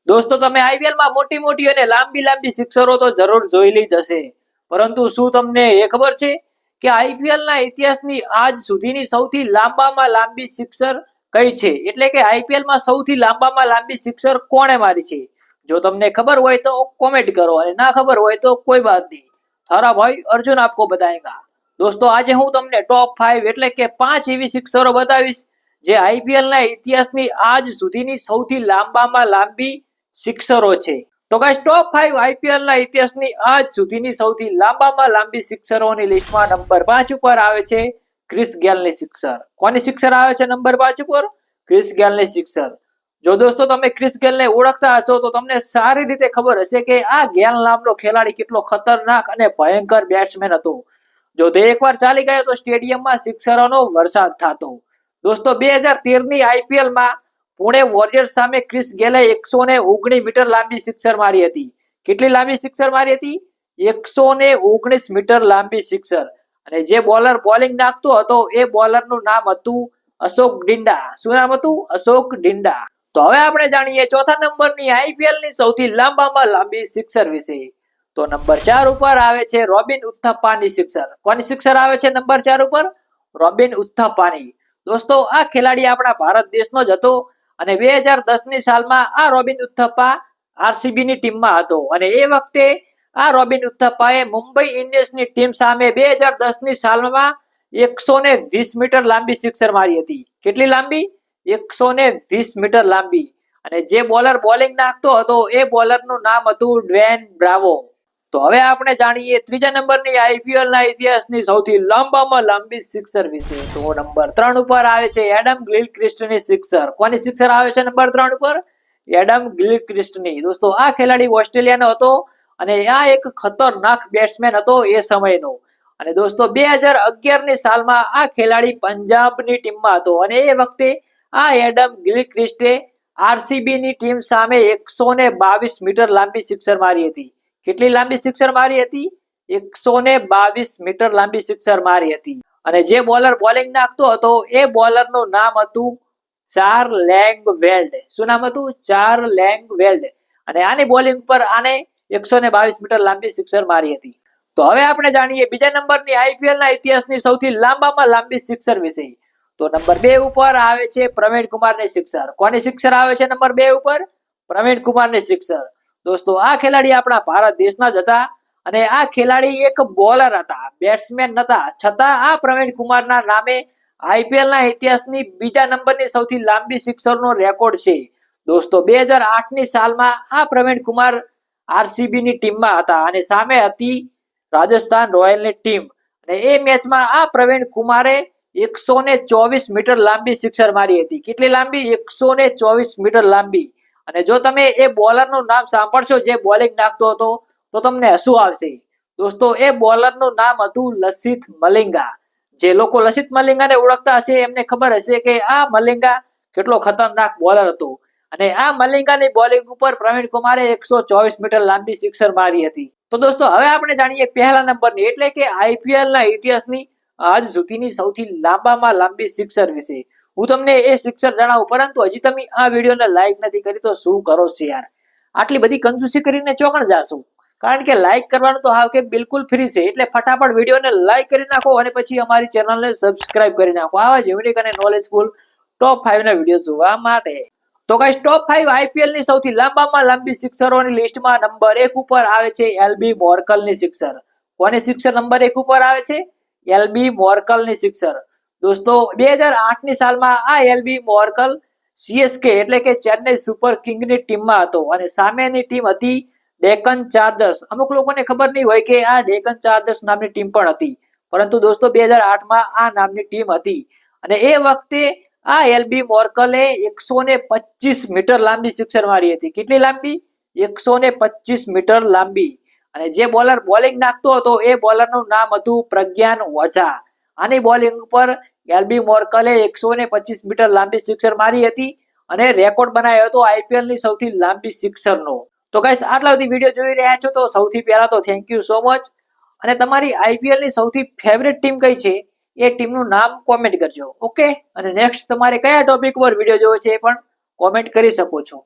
દોસ્તો તમે આઈપીએલ માં મોટી મોટી અને લાંબી લાંબી સિક્સરો તો જરૂર જોયેલી જ હશે, પરંતુ શું તમને એ ખબર છે કે આઈપીએલ ના ઇતિહાસની આજ સુધીની સૌથી લાંબામાં લાંબી સિક્સર કઈ છે? એટલે કે આઈપીએલ માં સૌથી લાંબામાં લાંબી સિક્સર કોણે મારી છે? જો તમને ખબર હોય તો કોમેન્ટ કરો અને ના ખબર હોય તો કોઈ બાત નહીં, થારા ભાઈ અર્જુન આપકો બતાએગા। દોસ્તો આજે હું તમને ટોપ 5 એટલે કે 5 એવી સિક્સરો બતાવીશ જે આઈપીએલ ના ઇતિહાસની આજ સુધીની સૌથી લાંબામાં લાંબી સિક્સરો છે। તો ગાઈસ ટોપ 5 આઈપીએલ ના ઇતિહાસની આજ સુધીની સૌથી લાંબામાં લાંબી સિક્સરોની લિસ્ટમાં નંબર 5 ઉપર આવે છે ક્રિસ ગેલની સિક્સર। કોની સિક્સર આવે છે નંબર 5 ઉપર? ક્રિસ ગેલની સિક્સર। જો દોસ્તો તમે ક્રિસ ગેલને ઓળખતા હશો તો તમને સારી રીતે ખબર હશે કે આ ગેલ નામનો ખેલાડી કેટલો ખતરનાક અને ભયંકર બેટ્સમેન હતો। જો તે એકવાર ચાલી ગયો તો સ્ટેડિયમમાં સિક્સરોનો વરસાદ થતો। દોસ્તો 2013 ની આઈપીએલ માં પુણે વોરિયર્સ સામે ક્રિસ ગેલે 119 મીટર લાંબી સિક્સર મારી હતી। કેટલી લાંબી સિક્સર મારી હતી? 119 મીટર લાંબી સિક્સર। અને જે બોલર બોલિંગ નાખતો હતો એ બોલરનું નામ હતું અશોક ડિંડા। શું નામ હતું? અશોક ડિંડા। તો હવે આપણે જાણીએ ચોથા નંબરની આઈપીએલ ની સૌથી લાંબામાં લાંબી સિક્સર વિશે। તો નંબર 4 ઉપર આવે છે રોબિન ઉથપ્પાની સિક્સર। કોની સિક્સર આવે છે નંબર 4 ઉપર? રોબિન ઉથપ્પાની। દોસ્તો આ ખેલાડી આપણા ભારત દેશનો જ હતો અને 2010 ની સાલમાં આ રોબિન ઉથપ્પા આરસીબી ની ટીમમાં હતો અને એ વખતે આ રોબિન ઉથપ્પાએ મુંબઈ ઇન્ડિયન્સની ટીમ સામે 2010 ની સાલમાં 120 મીટર લાંબી સિક્સર મારી હતી। કેટલી લાંબી? 120 મીટર લાંબી। અને જે બોલર બોલિંગ નાખતો હતો એ બોલરનું નામ હતું ડ્વેન બ્રાવો। તો હવે આપણે જાણીએ ત્રીજા નંબરની આઈપીએલ ના ઇતિહાસની સૌથી લાંબામાં લાંબી સિક્સર વિશે। તો નંબર 3 ઉપર આવે છે એડમ ગિલક્રિસ્ટની સિક્સર। કોની સિક્સર આવે છે નંબર 3 ઉપર? એડમ ગિલક્રિસ્ટની। દોસ્તો આ ખેલાડી ઓસ્ટ્રેલિયાનો હતો અને આ એક ખતરનાક બેટ્સમેન હતો એ સમયનો। અને દોસ્તો 2011 ની સાલમાં આ ખેલાડી પંજાબની ટીમમાં હતો અને એ વખતે આ એડમ ગિલક્રિસ્ટે આરસીબી ની ટીમ સામે 122 મીટર લાંબી સિક્સર મારી હતી। કેટલી લાંબી સિક્સર મારી હતી? 122 મીટર લાંબી સિક્સર મારી હતી। અને જે બોલર બોલિંગ નાખતો હતો એ બોલરનું નામ હતું ચાર્લેંગવેલ્ડ। શું નામ હતું? ચાર્લેંગવેલ્ડ। અને આની બોલિંગ પર આને 122 મીટર લાંબી સિક્સર મારી હતી। તો હવે આપણે જાણીએ બીજા નંબરની આઈપીએલ ના ઇતિહાસની સૌથી લાંબામાં લાંબી સિક્સર વિશે। તો નંબર 2 ઉપર આવે છે પ્રવીણ કુમારની સિક્સર। કોની સિક્સર આવે છે નંબર 2 ઉપર? પ્રવીણ કુમારની સિક્સર। દોસ્તો આ ખેલાડી આપણા ભારત દેશના જ હતા અને આ ખેલાડી એક બોલર હતા, બેટ્સમેન નતા, છતાં આ પ્રવીણ કુમારના નામે આઈપીએલ ના ઇતિહાસની બીજા નંબરની સૌથી લાંબી સિક્સરનો રેકોર્ડ છે। દોસ્તો 2008 ની સાલમાં આ પ્રવીણ કુમાર આરસીબી ની ટીમમાં હતા અને સામે હતી રાજસ્થાન રોયલની ટીમ અને એ મેચમાં આ પ્રવીણ કુમારે 124 મીટર લાંબી સિક્સર મારી હતી। કેટલી લાંબી? 124 મીટર લાંબી। અને જો તમે એ બોલરનું નામ સાંભળશો જે બોલિંગ નાખતો હતો તો તમને હસવું આવશે। દોસ્તો એ બોલરનું નામ હતું લસિથ મલિંગા। જે લોકો લસિથ મલિંગાને ઓળખતા હશે એમને ખબર હશે કે આ મલિંગા કેટલો ખતરનાક બોલર હતો અને આ મલિંગાની બોલિંગ ઉપર પ્રવીણ કુમારે 124 મીટર લાંબી સિક્સર મારી હતી। તો દોસ્તો હવે આપણે જાણીએ પહેલા નંબરની એટલે કે આઈપીએલ ના ઇતિહાસની આજ સુધીની સૌથી લાંબામાં લાંબી સિક્સર વિશે। હું તમને એ સિક્સર જણાવું, પરંતુ હજી તમે આ વિડીયોને લાઈક નથી કરી તો શું કરો છો યાર? આટલી બધી કંજૂસી કરીને ચોકણ જાશો? કારણ કે લાઈક કરવાનું તો હાવ કે બિલકુલ ફ્રી છે, એટલે ફટાફટ વિડીયોને લાઈક કરી નાખો અને પછી અમારી ચેનલને સબસ્ક્રાઇબ કરી નાખો આવા જ યુનિક અને નોલેજફુલ ટોપ 5 ના વિડીયો જોવા માટે। તો ગાઈસ ટોપ 5 આઈપીએલ ની સૌથી લાંબામાં લાંબી સિક્સરોની લિસ્ટમાં નંબર 1 ઉપર આવે છે એલબી મોર્કલની સિક્સર। કોની સિક્સર નંબર 1 ઉપર આવે છે? એલબી મોર્કલની સિક્સર। દોસ્તો 2008 ની સાલમાં આ એલબી મોર્કલ સીએસકે એટલે કે ચેન્નઈ સુપર કિંગની ટીમમાં હતો અને સામેની ટીમ હતી ડેકન ચાર્જર્સ। અમુક લોકોને ખબર નહીં હોય કે આ ડેકન ચાર્જર્સ નામની ટીમ પણ હતી, પરંતુ દોસ્તો 2008 માં આ નામની ટીમ હતી અને એ વખતે આ એલબી મોર્કલે 125 મીટર લાંબી સિક્સર મારી હતી। કેટલી લાંબી? 125 મીટર લાંબી। અને જે બોલર બોલિંગ નાખતો હતો એ બોલરનું નામ હતું પ્રજ્ઞાન ઓઝા। આની બોલિંગ ઉપર એલબી મોર્કલે 125 મીટર લાંબી સિક્સર મારી હતી અને રેકોર્ડ બનાવ્યો હતો આઈપીએલ ની સૌથી લાંબી સિક્સરનો। તો ગાઈસ આટલા સુધી વિડીયો જોઈ રહ્યા છો તો સૌથી પહેલા તો થેન્ક યુ સો મચ। અને તમારી આઈપીએલ ની સૌથી ફેવરેટ ટીમ કઈ છે એ ટીમનું નામ કોમેન્ટ કરજો, ઓકે? અને નેક્સ્ટ તમારે કયા ટોપિક પર વિડીયો જોવો છે એ પણ કોમેન્ટ કરી શકો છો।